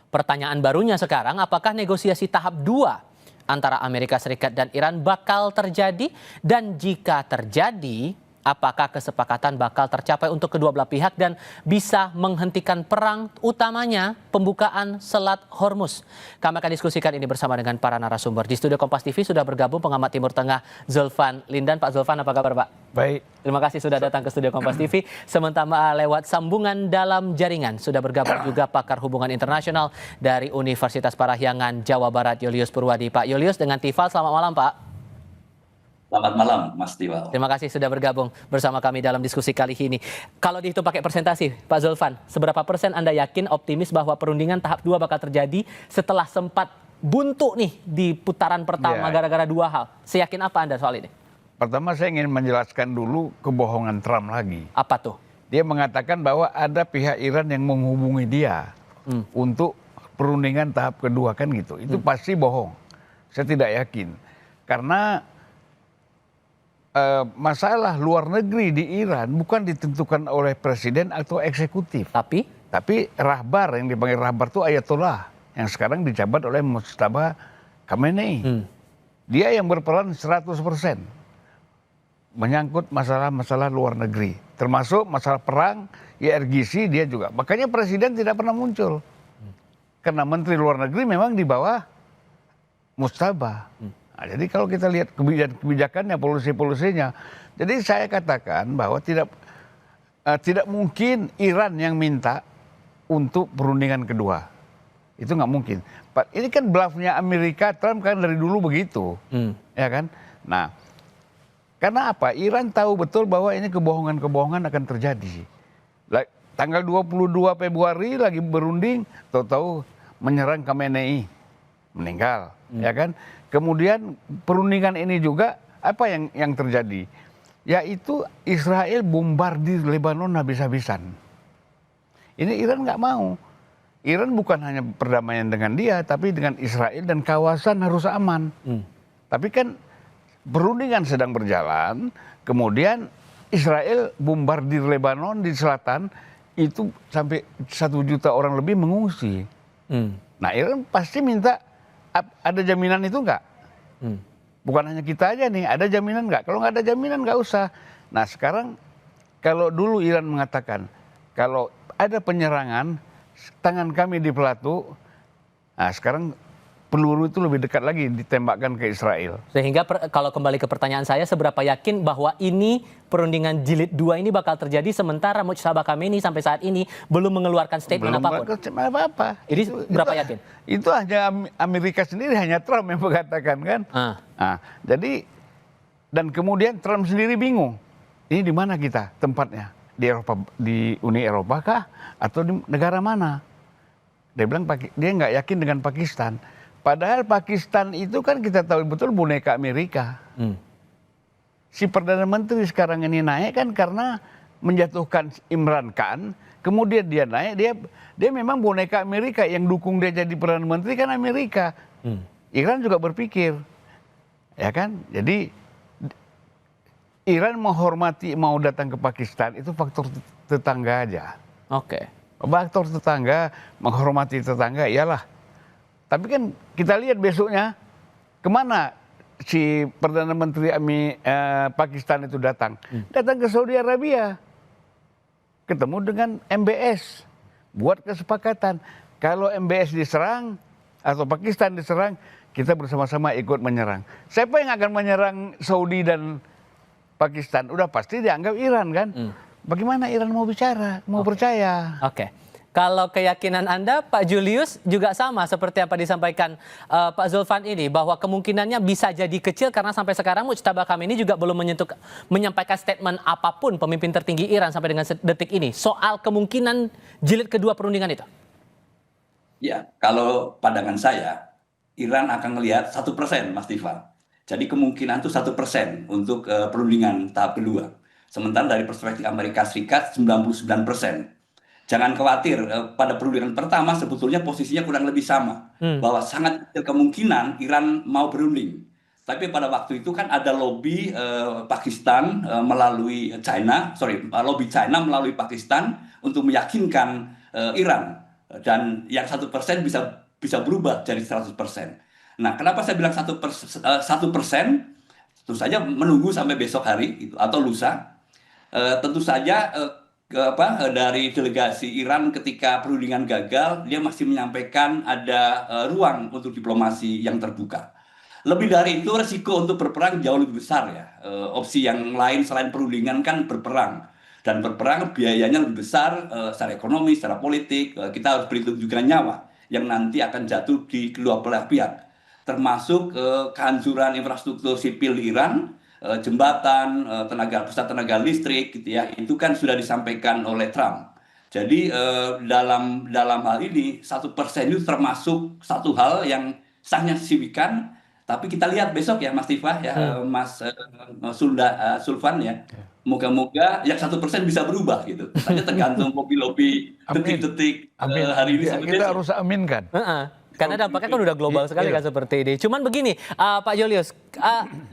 Pertanyaan barunya sekarang, apakah negosiasi tahap 2 antara Amerika Serikat dan Iran bakal terjadi? Dan jika terjadi, apakah kesepakatan bakal tercapai untuk kedua belah pihak dan bisa menghentikan perang, utamanya pembukaan Selat Hormuz? Kami akan diskusikan ini bersama dengan para narasumber. Di studio Kompas TV sudah bergabung pengamat Timur Tengah Zulfan Lindan. Pak Zulfan, apa kabar Pak? Baik. Terima kasih sudah datang ke studio Kompas TV. Sementara lewat sambungan dalam jaringan sudah bergabung juga pakar hubungan internasional dari Universitas Parahyangan Jawa Barat, Julius Purwadi. Pak Julius dengan Tifal, selamat malam Pak. Selamat malam, Mas Tiwal. Terima kasih sudah bergabung bersama kami dalam diskusi kali ini. Kalau dihitung pakai persentase, Pak Zulfan, seberapa persen Anda yakin optimis bahwa perundingan tahap 2 bakal terjadi setelah sempat buntu nih di putaran pertama gara-gara dua hal? Seyakin apa Anda soal ini? Pertama saya ingin menjelaskan dulu kebohongan Trump lagi. Apa tuh? Dia mengatakan bahwa ada pihak Iran yang menghubungi dia untuk perundingan tahap kedua, kan gitu. Itu pasti bohong. Saya tidak yakin. Karena masalah luar negeri di Iran bukan ditentukan oleh presiden atau eksekutif. Tapi Rahbar, yang dipanggil Rahbar itu Ayatollah, yang sekarang dijabat oleh Mujtaba Khamenei. Dia yang berperan 100% menyangkut masalah-masalah luar negeri. Termasuk masalah perang, IRGC dia juga. Makanya presiden tidak pernah muncul. Karena menteri luar negeri memang di bawah Mujtaba. Nah, jadi kalau kita lihat kebijakannya, polisi-polisinya, jadi saya katakan bahwa tidak mungkin Iran yang minta untuk perundingan kedua. Itu nggak mungkin. Ini kan bluffnya Amerika, Trump kan dari dulu begitu, ya kan? Nah, karena apa? Iran tahu betul bahwa ini kebohongan-kebohongan akan terjadi. Tanggal 22 Februari lagi berunding, tahu-tahu menyerang Khamenei, meninggal, ya kan? Kemudian perundingan ini juga apa yang terjadi? Yaitu Israel bombardir Lebanon habis-habisan. Ini Iran nggak mau. Iran bukan hanya perdamaian dengan dia, tapi dengan Israel dan kawasan harus aman. Tapi kan perundingan sedang berjalan, kemudian Israel bombardir Lebanon di selatan, itu sampai 1 juta orang lebih mengungsi. Nah, Iran pasti minta, ada jaminan itu enggak? Bukan hanya kita aja nih, ada jaminan enggak? Kalau nggak ada jaminan nggak usah. Nah, sekarang kalau dulu Iran mengatakan kalau ada penyerangan, tangan kami di pelatu. Nah, sekarang peluru itu lebih dekat lagi ditembakkan ke Israel. Sehingga kalau kembali ke pertanyaan saya, seberapa yakin bahwa ini perundingan jilid 2 ini bakal terjadi sementara Mujtaba Khamenei sampai saat ini belum mengeluarkan statement apapun? Belum mengeluarkan apa-apa. Jadi berapa yakin? Itu hanya Amerika sendiri, hanya Trump yang mengatakan kan. Nah, jadi dan kemudian Trump sendiri bingung. Ini di mana kita tempatnya? Di Eropa, di Uni Eropa kah? Atau di negara mana? Dia bilang dia nggak yakin dengan Pakistan. Padahal Pakistan itu kan kita tahu betul boneka Amerika. Si Perdana Menteri sekarang ini naik kan karena menjatuhkan Imran Khan. Kemudian dia naik, dia memang boneka Amerika. Yang dukung dia jadi Perdana Menteri kan Amerika. Iran juga berpikir. Ya kan? Jadi Iran menghormati mau datang ke Pakistan itu faktor tetangga aja. Oke. Faktor tetangga, menghormati tetangga, iyalah. Tapi kan kita lihat besoknya kemana si Perdana Menteri Pakistan itu datang. Datang ke Saudi Arabia. Ketemu dengan MBS. Buat kesepakatan. Kalau MBS diserang atau Pakistan diserang, kita bersama-sama ikut menyerang. Siapa yang akan menyerang Saudi dan Pakistan? Udah pasti dianggap Iran kan. Bagaimana Iran mau bicara, mau percaya? Oke. Kalau keyakinan Anda, Pak Julius, juga sama seperti apa disampaikan Pak Zulfan ini, bahwa kemungkinannya bisa jadi kecil karena sampai sekarang Mujtaba Khamenei juga belum menyampaikan statement apapun, pemimpin tertinggi Iran sampai dengan detik ini, soal kemungkinan jilid kedua perundingan itu. Ya, kalau pandangan saya, Iran akan melihat 1%, Mas Tifan. Jadi kemungkinan itu 1% untuk perundingan tahap kedua. Sementara dari perspektif Amerika Serikat 99%. Jangan khawatir, pada perundingan pertama sebetulnya posisinya kurang lebih sama. Bahwa sangat kecil kemungkinan Iran mau berunding. Tapi pada waktu itu kan ada lobby Pakistan melalui lobby China melalui Pakistan untuk meyakinkan Iran Dan yang 1% bisa berubah jadi 100%. Nah, kenapa saya bilang 1%? Tentu saja menunggu sampai besok hari gitu, atau lusa. Tentu saja dari delegasi Iran ketika perundingan gagal, dia masih menyampaikan ada ruang untuk diplomasi yang terbuka. Lebih dari itu, resiko untuk berperang jauh lebih besar ya. Opsi yang lain selain perundingan kan berperang. Dan berperang biayanya lebih besar secara ekonomi, secara politik. Kita harus berhitung juga nyawa yang nanti akan jatuh di kedua belah pihak. Termasuk kehancuran infrastruktur sipil di Iran, jembatan, pusat tenaga listrik gitu ya. Itu kan sudah disampaikan oleh Trump. Jadi dalam hal ini 1% itu termasuk satu hal yang sangat signifikan. Tapi kita lihat besok ya Mas Tifah ya, Mas Sulvan ya. Moga-moga yang 1% bisa berubah gitu. Saja tergantung lobby-lobby detik-detik hari ini sampai Kita besok. harus aminkan. Karena dampaknya kan udah global sekali kan seperti ini. Cuman begini, Pak Julius,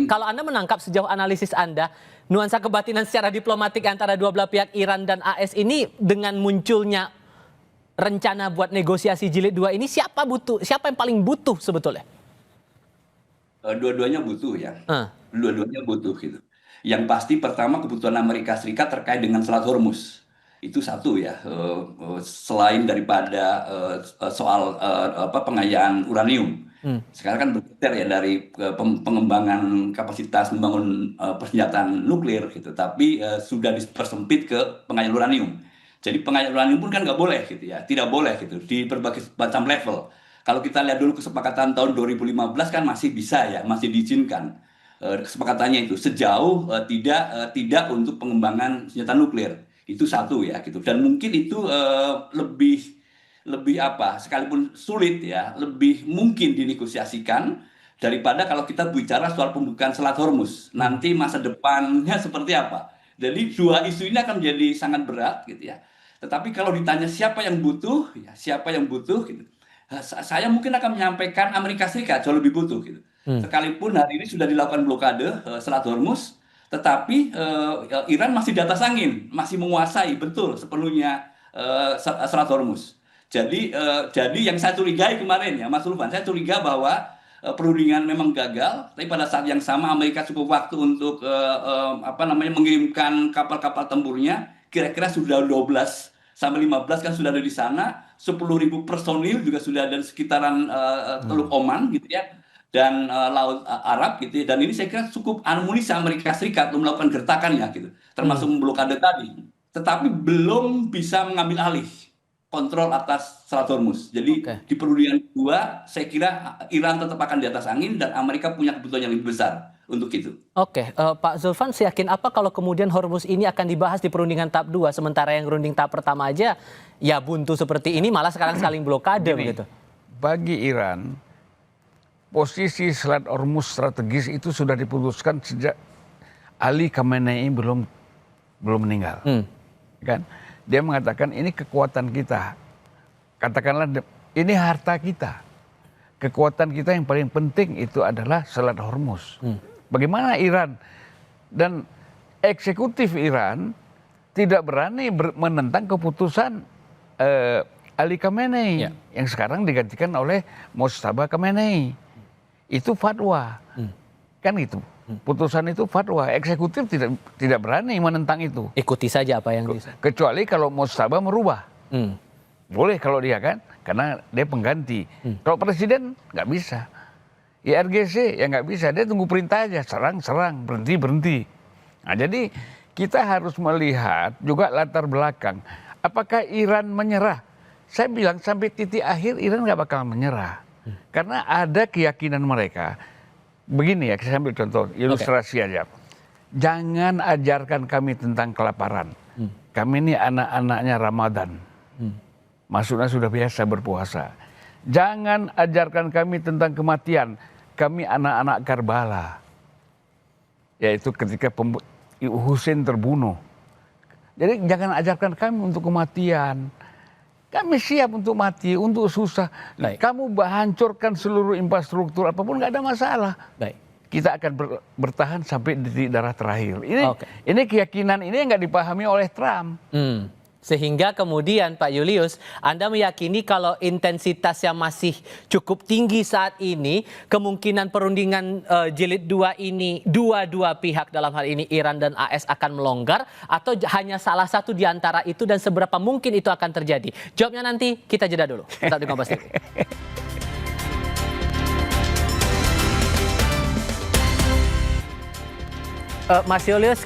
kalau Anda menangkap sejauh analisis Anda, nuansa kebatinan secara diplomatik antara dua belah pihak Iran dan AS ini dengan munculnya rencana buat negosiasi jilid 2 ini siapa yang paling butuh sebetulnya? Dua-duanya butuh ya. Dua-duanya butuh gitu. Yang pasti pertama kebutuhan Amerika Serikat terkait dengan Selat Hormuz. Itu satu ya, selain daripada soal pengayaan uranium. Sekarang kan bergeser ya dari pengembangan kapasitas membangun persenjataan nuklir gitu, tapi sudah dipersempit ke pengayaan uranium. Jadi pengayaan uranium pun kan nggak boleh gitu ya, tidak boleh gitu di berbagai macam level. Kalau kita lihat dulu kesepakatan tahun 2015 kan masih bisa ya, masih diizinkan kesepakatannya itu sejauh tidak untuk pengembangan senjata nuklir. Itu satu ya gitu, dan mungkin itu lebih sekalipun sulit ya, lebih mungkin dinegosiasikan daripada kalau kita bicara soal pembukaan Selat Hormuz nanti masa depannya seperti apa. Jadi dua isu ini akan menjadi sangat berat gitu ya. Tetapi kalau ditanya siapa yang butuh gitu, saya mungkin akan menyampaikan Amerika Serikat jauh lebih butuh gitu. Sekalipun hari ini sudah dilakukan blokade Selat Hormuz, tetapi Iran masih di atas angin, masih menguasai betul sepenuhnya Selat Hormuz. Jadi yang saya curigai kemarin ya Mas Ulfan, saya curiga bahwa perundingan memang gagal, tapi pada saat yang sama Amerika cukup waktu untuk mengirimkan kapal-kapal tempurnya, kira-kira sudah 12 sampai 15 kan sudah ada di sana, 10.000 personil juga sudah ada di sekitaran Teluk Oman gitu ya, dan Laut Arab gitu ya. Dan ini saya kira cukup amunisi Amerika Serikat untuk melakukan gertakannya gitu, termasuk memblokade tadi, tetapi belum bisa mengambil alih kontrol atas Selat Hormuz. Jadi di perundingan kedua, saya kira Iran tetap akan di atas angin dan Amerika punya kebutuhan yang lebih besar untuk itu. Pak Zulfan, yakin apa kalau kemudian Hormuz ini akan dibahas di perundingan tahap 2, sementara yang runding tahap pertama aja ya buntu seperti ini, malah sekarang saling blokade begitu. Bagi Iran, posisi Selat Hormuz strategis itu sudah diputuskan sejak Ali Khamenei belum meninggal. Kan? Dia mengatakan ini kekuatan kita. Katakanlah ini harta kita. Kekuatan kita yang paling penting itu adalah Selat Hormuz. Bagaimana Iran dan eksekutif Iran tidak berani menentang keputusan Ali Khamenei yang sekarang digantikan oleh Mojtaba Khamenei. Itu fatwa. Kan gitu. Putusan itu fatwa, eksekutif tidak berani menentang itu. Ikuti saja apa yang kecuali kalau Mojtaba merubah. Boleh kalau dia kan, karena dia pengganti. Kalau presiden nggak bisa. IRGC ya nggak bisa, dia tunggu perintah aja, serang, berhenti. Nah jadi kita harus melihat juga latar belakang. Apakah Iran menyerah? Saya bilang sampai titik akhir Iran nggak bakal menyerah. Karena ada keyakinan mereka. Begini ya, saya ambil contoh, ilustrasi aja. Jangan ajarkan kami tentang kelaparan. Kami ini anak-anaknya Ramadan. Maksudnya sudah biasa berpuasa. Jangan ajarkan kami tentang kematian. Kami anak-anak Karbala. Yaitu ketika Husain terbunuh. Jadi jangan ajarkan kami untuk kematian. Kami siap untuk mati, untuk susah. Kamu hancurkan seluruh infrastruktur apapun, nggak ada masalah. Kita akan bertahan sampai di darah terakhir. Ini keyakinan ini nggak dipahami oleh Trump. Sehingga kemudian Pak Julius, Anda meyakini kalau intensitas yang masih cukup tinggi saat ini, kemungkinan perundingan jilid 2 ini, dua pihak dalam hal ini Iran dan AS akan melonggar, atau hanya salah satu di antara itu dan seberapa mungkin itu akan terjadi? Jawabnya nanti, kita jeda dulu. Tetap di Kompas TV. Mas Julius,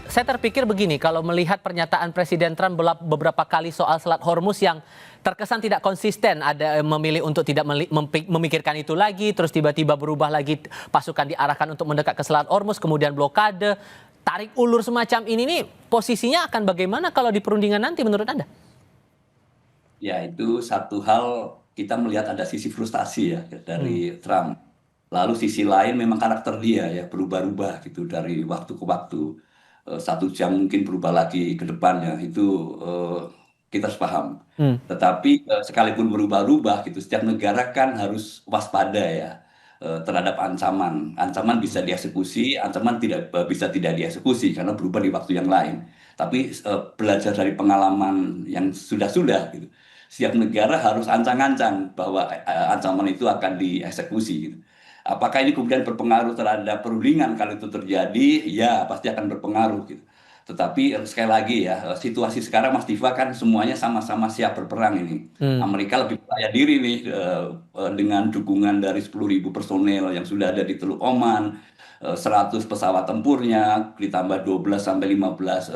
saya terpikir begini, kalau melihat pernyataan Presiden Trump beberapa kali soal Selat Hormuz yang terkesan tidak konsisten, ada memilih untuk tidak memikirkan itu lagi, terus tiba-tiba berubah lagi, pasukan diarahkan untuk mendekat ke Selat Hormuz, kemudian blokade, tarik ulur semacam ini nih, posisinya akan bagaimana kalau di perundingan nanti menurut Anda? Ya, itu satu hal, kita melihat ada sisi frustasi ya dari Trump. Lalu sisi lain memang karakter dia ya berubah-ubah gitu dari waktu ke waktu. 1 jam mungkin berubah lagi ke depannya, itu kita harus paham. Tetapi sekalipun berubah-ubah gitu, setiap negara kan harus waspada ya terhadap ancaman. Ancaman bisa dieksekusi, ancaman bisa tidak dieksekusi karena berubah di waktu yang lain. Tapi belajar dari pengalaman yang sudah-sudah gitu. Setiap negara harus ancang-ancang bahwa ancaman itu akan dieksekusi gitu. Apakah ini kemudian berpengaruh terhadap perundingan kalau itu terjadi? Ya, pasti akan berpengaruh gitu. Tetapi sekali lagi ya, situasi sekarang Mas Diva kan semuanya sama-sama siap berperang ini. Amerika lebih percaya diri nih dengan dukungan dari 10.000 personel yang sudah ada di Teluk Oman, 100 pesawat tempurnya, ditambah 12 sampai 15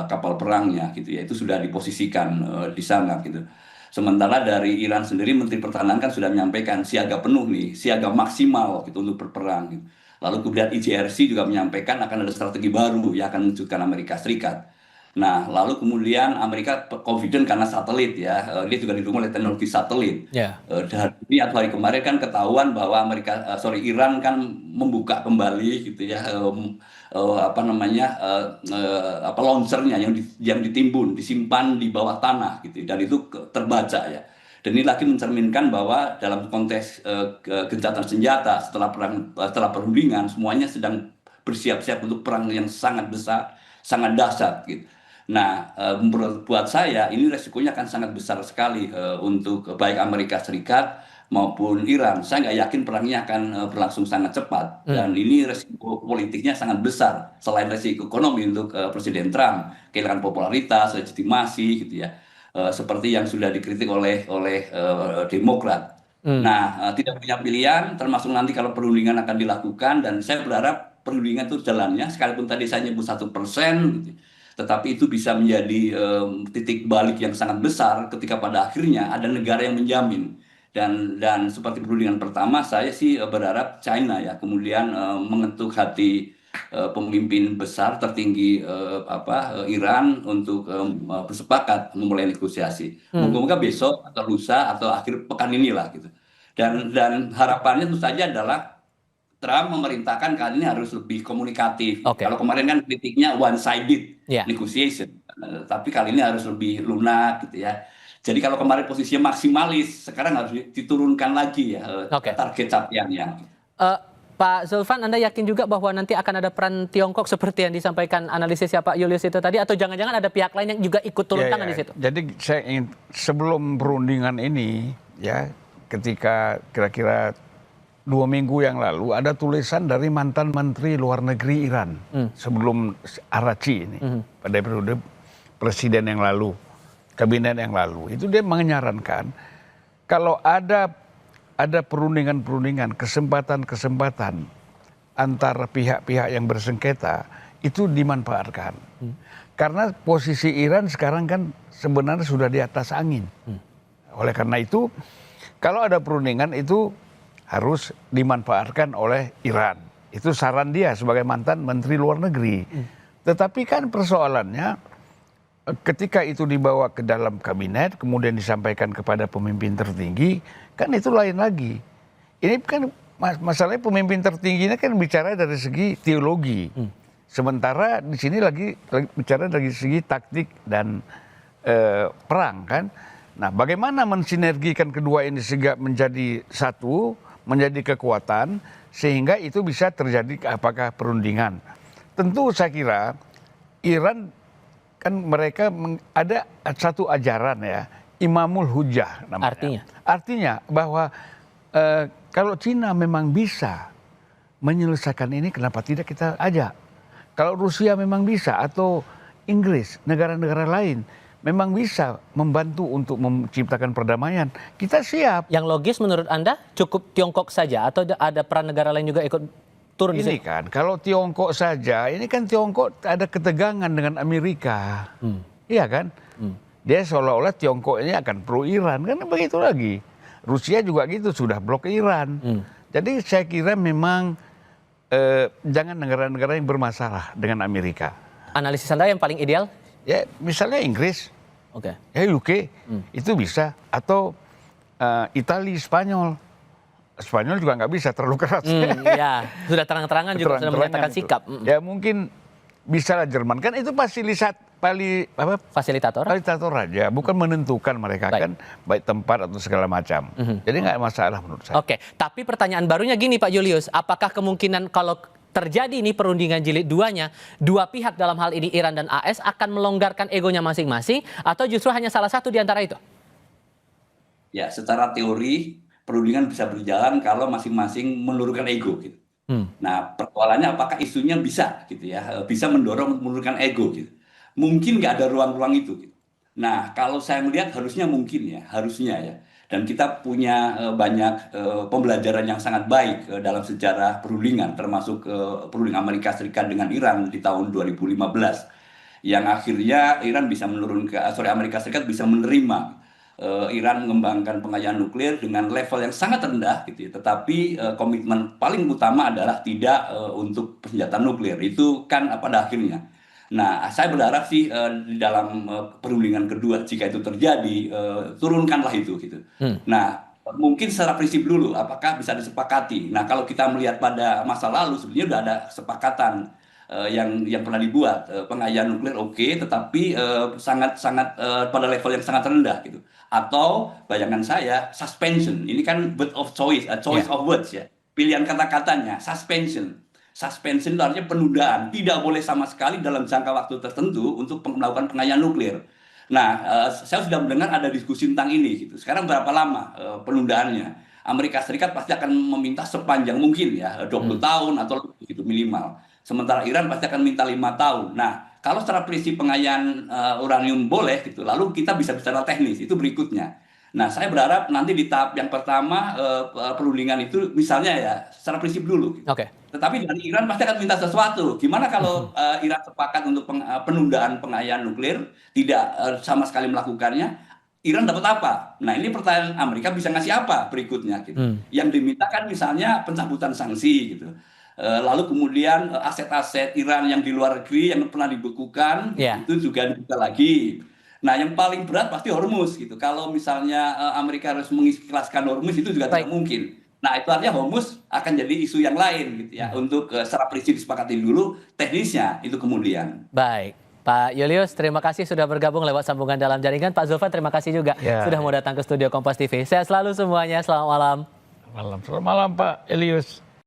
kapal perangnya gitu ya. Itu sudah diposisikan di sana gitu. Sementara dari Iran sendiri, Menteri Pertahanan kan sudah menyampaikan siaga penuh nih, siaga maksimal gitu untuk berperang. Gitu. Lalu kemudian ICRC juga menyampaikan akan ada strategi baru yang akan mewujudkan Amerika Serikat. Nah, lalu kemudian Amerika confident karena satelit ya, dia juga didukung oleh teknologi satelit. Dan ini atau hari kemarin kan ketahuan bahwa Iran kan membuka kembali gitu ya, launchernya yang ditimbun, disimpan di bawah tanah gitu, dan itu terbaca ya. Dan ini lagi mencerminkan bahwa dalam konteks gencatan senjata setelah perundingan, semuanya sedang bersiap-siap untuk perang yang sangat besar, sangat dahsyat gitu. Nah, buat saya ini resikonya akan sangat besar sekali untuk baik Amerika Serikat maupun Iran. Saya nggak yakin perangnya akan berlangsung sangat cepat. Dan ini resiko politiknya sangat besar. Selain resiko ekonomi untuk Presiden Trump, kehilangan popularitas, legitimasi gitu ya. Seperti yang sudah dikritik oleh Demokrat. Nah, tidak punya pilihan, termasuk nanti kalau perundingan akan dilakukan, dan saya berharap perundingan itu jalannya, sekalipun tadi saya nyebut 1%, gitu, tetapi itu bisa menjadi titik balik yang sangat besar ketika pada akhirnya ada negara yang menjamin. Dan seperti perundingan pertama, saya sih berharap China ya kemudian mengetuk hati pemimpin besar tertinggi Iran untuk bersepakat memulai negosiasi. Moga-moga besok atau lusa atau akhir pekan inilah gitu. Dan harapannya tentu saja adalah Trump memerintahkan kali ini harus lebih komunikatif. Kalau kemarin kan kritiknya one-sided negotiation, tapi kali ini harus lebih lunak gitu ya. Jadi kalau kemarin posisinya maksimalis, sekarang harus diturunkan lagi ya target capaiannya. Pak Zulfan, Anda yakin juga bahwa nanti akan ada peran Tiongkok seperti yang disampaikan analisisnya Pak Julius itu tadi, atau jangan-jangan ada pihak lain yang juga ikut turun tangan di situ? Jadi saya ingin sebelum perundingan ini ya, ketika kira-kira 2 minggu yang lalu ada tulisan dari mantan Menteri Luar Negeri Iran sebelum Araghchi ini pada periode presiden yang lalu, kabinet yang lalu, itu dia menyarankan kalau ada perundingan-perundingan, kesempatan-kesempatan antara pihak-pihak yang bersengketa itu dimanfaatkan. Karena posisi Iran sekarang kan sebenarnya sudah di atas angin. Oleh karena itu, kalau ada perundingan itu harus dimanfaatkan oleh Iran. Itu saran dia sebagai mantan Menteri Luar Negeri. Tetapi kan persoalannya ketika itu dibawa ke dalam kabinet, kemudian disampaikan kepada pemimpin tertinggi, kan itu lain lagi. Ini kan masalahnya pemimpin tertingginya kan bicara dari segi teologi. Sementara di sini lagi bicara dari segi taktik dan perang kan. Nah, bagaimana mensinergikan kedua ini sehingga menjadi satu, menjadi kekuatan, sehingga itu bisa terjadi apakah perundingan. Tentu saya kira Iran kan mereka ada satu ajaran ya, Imamul Hujah namanya. Artinya bahwa kalau Cina memang bisa menyelesaikan ini, kenapa tidak kita ajak? Kalau Rusia memang bisa, atau Inggris, negara-negara lain memang bisa membantu untuk menciptakan perdamaian, kita siap. Yang logis menurut Anda cukup Tiongkok saja atau ada peran negara lain juga ikut turun di Ini sini? kan kalau Tiongkok saja, ini kan Tiongkok ada ketegangan dengan Amerika. Iya kan? Dia seolah-olah Tiongkok ini akan pro Iran, kan begitu lagi. Rusia juga gitu, sudah blok Iran. Jadi saya kira memang jangan negara-negara yang bermasalah dengan Amerika. Analisis Anda yang paling ideal? Ya misalnya Inggris, ya UK, itu bisa. Atau Italia, Spanyol. Spanyol juga nggak bisa terlalu keras. Ya, sudah terang-terangan juga sudah menyatakan sikap. Ya mungkin bisa lah Jerman, kan itu Fasilitator aja, bukan menentukan mereka kan baik tempat atau segala macam. Jadi nggak masalah menurut saya. Oke, tapi pertanyaan barunya gini Pak Julius, apakah kemungkinan kalau terjadi ini perundingan jilid 2-nya, dua pihak dalam hal ini Iran dan AS akan melonggarkan egonya masing-masing atau justru hanya salah satu di antara itu? Ya, secara teori perundingan bisa berjalan kalau masing-masing menurunkan ego gitu. Nah, persoalannya apakah isunya bisa gitu ya, bisa mendorong menurunkan ego gitu. Mungkin nggak ada ruang-ruang itu gitu. Nah, kalau saya melihat harusnya mungkin ya, harusnya ya. Dan kita punya banyak pembelajaran yang sangat baik dalam sejarah perundingan, termasuk perundingan Amerika Serikat dengan Iran di tahun 2015, yang akhirnya Iran bisa Amerika Serikat bisa menerima Iran mengembangkan pengayaan nuklir dengan level yang sangat rendah, gitu ya. Tetapi komitmen paling utama adalah tidak untuk persenjataan nuklir. Itu kan pada akhirnya. Nah, saya berharap sih di dalam perundingan kedua, jika itu terjadi, turunkanlah itu gitu. Nah, mungkin secara prinsip dulu, apakah bisa disepakati? Nah, kalau kita melihat pada masa lalu, sebenarnya sudah ada kesepakatan yang pernah dibuat, pengayaan nuklir oke, tetapi sangat pada level yang sangat rendah gitu. Atau bayangan saya suspension, ini kan word of choice, choice of words ya, pilihan kata-katanya, suspension. Suspension itu artinya penundaan, tidak boleh sama sekali dalam jangka waktu tertentu untuk melakukan pengayaan nuklir. Nah, saya sudah mendengar ada diskusi tentang ini gitu. Sekarang berapa lama penundaannya? Amerika Serikat pasti akan meminta sepanjang mungkin ya, 20 tahun atau lebih gitu minimal. Sementara Iran pasti akan minta 5 tahun. Nah, kalau secara prinsip pengayaan uranium boleh gitu, lalu kita bisa bicara teknis, itu berikutnya. Nah, saya berharap nanti di tahap yang pertama perundingan itu misalnya ya secara prinsip dulu. Tetapi dari Iran pasti akan minta sesuatu. Gimana kalau Iran sepakat untuk penundaan pengayaan nuklir, tidak sama sekali melakukannya, Iran dapat apa? Nah, ini pertanyaan Amerika bisa ngasih apa berikutnya gitu. Yang dimintakan misalnya pencabutan sanksi gitu. Lalu kemudian aset-aset Iran yang di luar negeri yang pernah dibekukan itu juga dibuka lagi. Nah, yang paling berat pasti Hormuz gitu. Kalau misalnya Amerika harus mengikhlaskan Hormuz itu juga tidak mungkin. Nah, itu artinya Hormuz akan jadi isu yang lain gitu ya. Untuk secara prinsip disepakati dulu, teknisnya itu kemudian. Baik. Pak Julius, terima kasih sudah bergabung lewat sambungan dalam jaringan. Pak Zulfan, terima kasih juga sudah mau datang ke studio Kompas TV. Sehat selalu semuanya. Selamat malam. Selamat malam Pak Elius.